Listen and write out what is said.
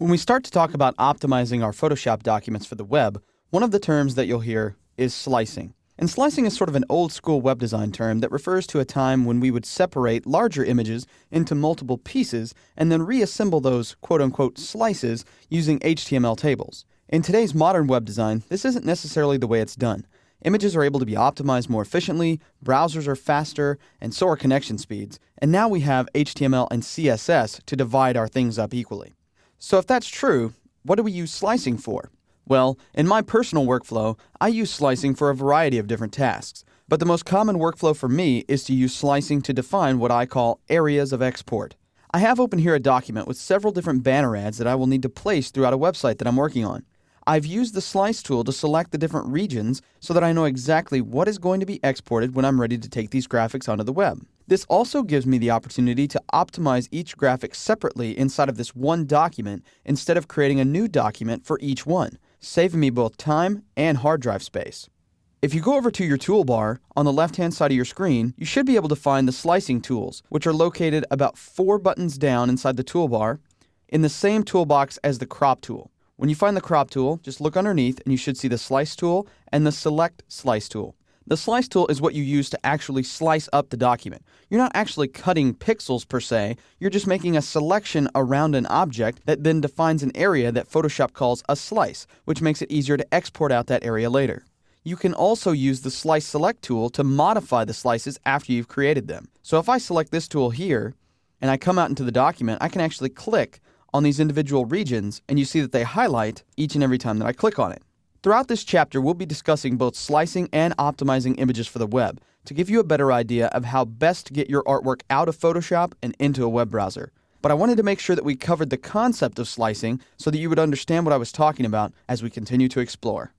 When we start to talk about optimizing our Photoshop documents for the web, one of the terms that you'll hear is slicing. And slicing is sort of an old school web design term that refers to a time when we would separate larger images into multiple pieces and then reassemble those quote-unquote slices using HTML tables. In today's modern web design, this isn't necessarily the way it's done. Images are able to be optimized more efficiently, browsers are faster, and so are connection speeds, and now we have HTML and CSS to divide our things up equally. So if that's true, what do we use slicing for? Well, in my personal workflow, I use slicing for a variety of different tasks, but the most common workflow for me is to use slicing to define what I call areas of export. I have open here a document with several different banner ads that I will need to place throughout a website that I'm working on. I've used the slice tool to select the different regions so that I know exactly what is going to be exported when I'm ready to take these graphics onto the web. This also gives me the opportunity to optimize each graphic separately inside of this one document instead of creating a new document for each one, saving me both time and hard drive space. If you go over to your toolbar on the left-hand side of your screen, you should be able to find the slicing tools, which are located about 4 buttons down inside the toolbar in the same toolbox as the crop tool. When you find the crop tool, just look underneath and you should see the slice tool and the select slice tool. The slice tool is what you use to actually slice up the document. You're not actually cutting pixels per se, you're just making a selection around an object that then defines an area that Photoshop calls a slice, which makes it easier to export out that area later. You can also use the slice select tool to modify the slices after you've created them. So if I select this tool here and I come out into the document, I can actually click on these individual regions and you see that they highlight each and every time that I click on it. Throughout this chapter, we'll be discussing both slicing and optimizing images for the web to give you a better idea of how best to get your artwork out of Photoshop and into a web browser. But I wanted to make sure that we covered the concept of slicing so that you would understand what I was talking about as we continue to explore.